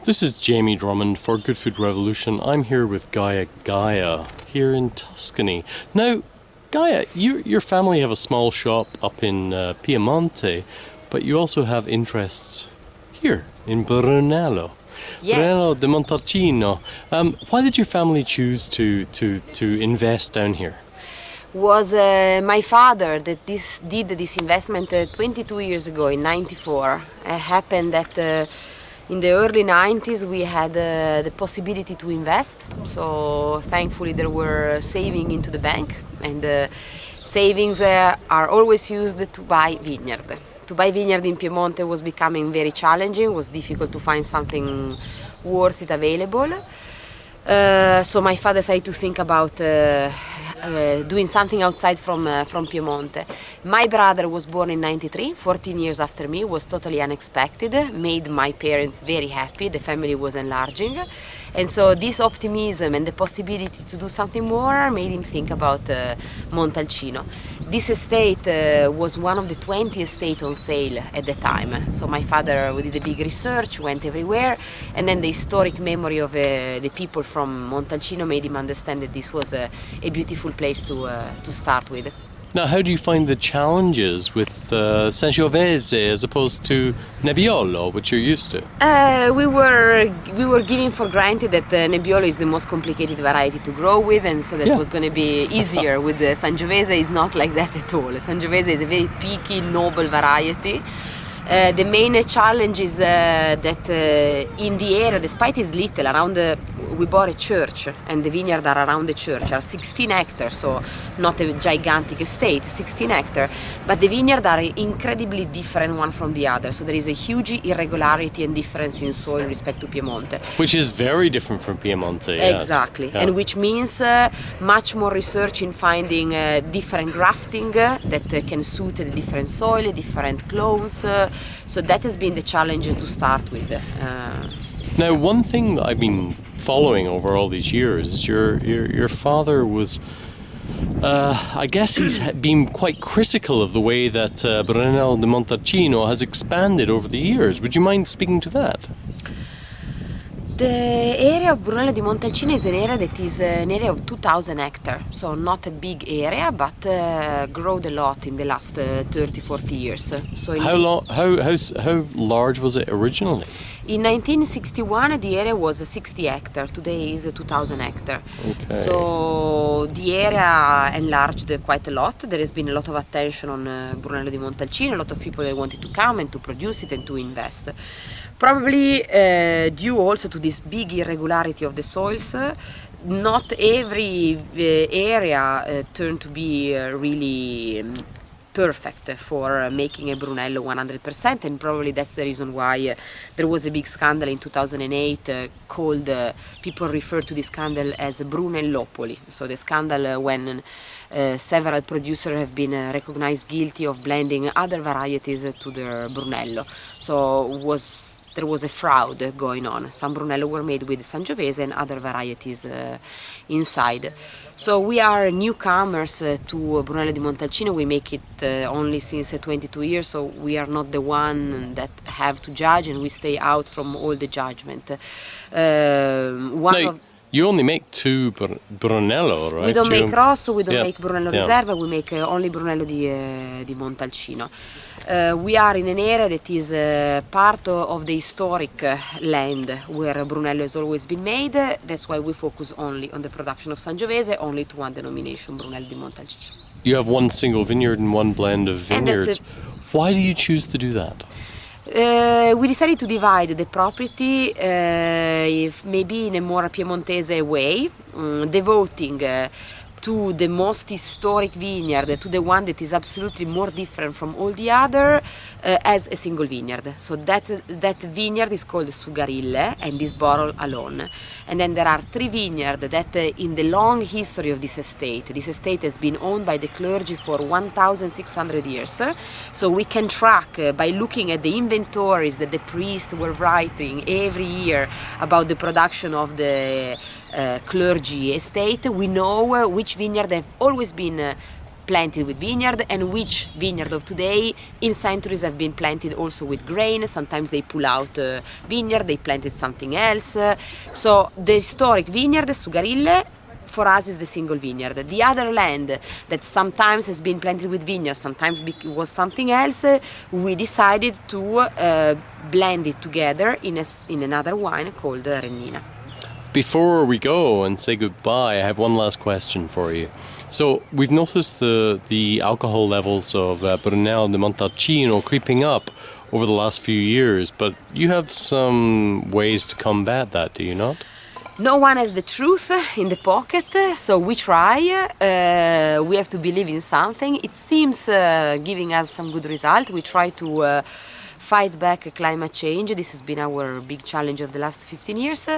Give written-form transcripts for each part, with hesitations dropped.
This is Jamie Drummond for Good Food Revolution. I'm here with Gaia Gaja here in Tuscany. Now, Gaia, your family have a small shop up in Piemonte, but you also have interests here in Brunello. Yes. Brunello di Montalcino. Why did your family choose to invest down here? Was my father that did this investment 22 years ago in '94. It happened that in the early 90s we had the possibility to invest, so thankfully there were savings into the bank, and savings are always used to buy vineyard. To buy vineyard in Piemonte was becoming very challenging, was difficult to find something worth it available. So my father decided to think about doing something outside from Piemonte. My brother was born in '93, 14 years after me, was totally unexpected, made my parents very happy, the family was enlarging. And so this optimism and the possibility to do something more made him think about Montalcino. This estate was one of the 20 estates on sale at the time. So my father did a big research, went everywhere, and then the historic memory of the people from Montalcino made him understand that this was a beautiful place to start with. Now, how do you find the challenges with Sangiovese as opposed to Nebbiolo, which you're used to? We were giving for granted that Nebbiolo is the most complicated variety to grow with, and so that was going to be easier. With the Sangiovese, is not like that at all. Sangiovese is a very picky, noble variety. The main challenge is that in the area, despite it's little, we bought a church, and the vineyards are around the church, are 16 hectares, so not a gigantic estate, 16 hectares, but the vineyards are incredibly different one from the other, so there is a huge irregularity and difference in soil respect to Piemonte. Which is very different from Piemonte, yes. Exactly, Yeah. and which means much more research in finding different grafting that can suit the different soil, different clones, so that has been the challenge to start with. Now, one thing that I've been following over all these years is your father was, I guess he's been quite critical of the way that Brunello di Montalcino has expanded over the years. Would you mind speaking to that? The area of Brunello di Montalcino is an area that is an area of 2,000 hectares, so not a big area, but growed a lot in the last 30-40 years. So How large was it originally? In 1961 the area was 60 hectares, today is 2,000 hectares. Okay. So the area enlarged quite a lot. There has been a lot of attention on Brunello di Montalcino, a lot of people that wanted to come and to produce it and to invest. Probably due also to this big irregularity of the soils, not every area turned to be really perfect for making a Brunello 100%, and probably that's the reason why there was a big scandal in 2008 called, people refer to this scandal as Brunellopoli. So the scandal when several producers have been recognized guilty of blending other varieties to their Brunello. So there was a fraud going on. Some Brunello were made with Sangiovese and other varieties inside. So we are newcomers to Brunello di Montalcino. We make it only since 22 years, so we are not the one that have to judge, and we stay out from all the judgment. You only make two Brunello, right? We don't make Rosso, we don't make Brunello Yeah. Riserva, we make only Brunello di Montalcino. We are in an area that is part of the historic land where Brunello has always been made. That's why we focus only on the production of Sangiovese, only to one denomination, Brunello di Montalcino. You have one single vineyard and one blend of vineyards. Why do you choose to do that? We decided to divide the property maybe in a more Piemontese way, devoting to the most historic vineyard, to the one that is absolutely more different from all the other, as a single vineyard. So that vineyard is called Sugarille and is bottled alone. And then there are 3 vineyards that in the long history of this estate has been owned by the clergy for 1,600 years. So we can track by looking at the inventories that the priests were writing every year about the production of the clergy estate. We know which vineyard have always been planted with vineyard, and which vineyard of today in centuries have been planted also with grain. Sometimes they pull out vineyard, they planted something else. So the historic vineyard, Sugarille, for us is the single vineyard. The other land that sometimes has been planted with vineyard, sometimes was something else, we decided to blend it together in another wine called Rennina. Before we go and say goodbye, I have one last question for you. So we've noticed the alcohol levels of Brunello de Montalcino creeping up over the last few years, but you have some ways to combat that, do you not? No one has the truth in the pocket, so we try. We have to believe in something. It seems giving us some good result. We try to fight back climate change. This has been our big challenge of the last 15 years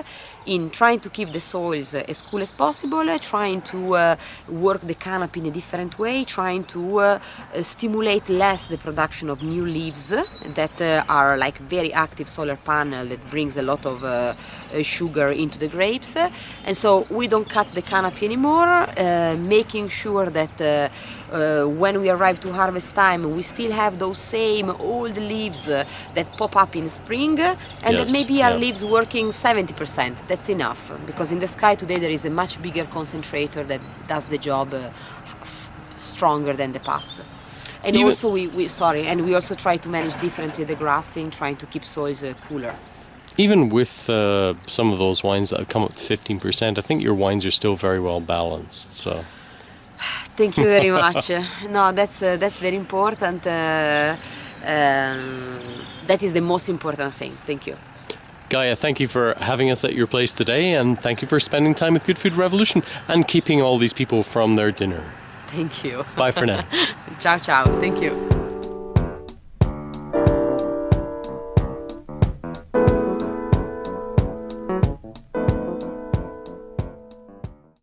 in trying to keep the soils as cool as possible, trying to work the canopy in a different way, trying to stimulate less the production of new leaves that are like very active solar panel that brings a lot of sugar into the grapes. And so we don't cut the canopy anymore, making sure that when we arrive to harvest time, we still have those same old leaves that pop up in spring, and that maybe our leaves working 70%. That's enough, because in the sky today there is a much bigger concentrator that does the job stronger than the past. And also we also try to manage differently the grassing, trying to keep soils cooler. Even with some of those wines that have come up to 15%, I think your wines are still very well balanced. So. Thank you very much. No, that's very important. That is the most important thing. Thank you. Gaia, thank you for having us at your place today, and thank you for spending time with Good Food Revolution and keeping all these people from their dinner. Thank you. Bye for now. Ciao, ciao. Thank you.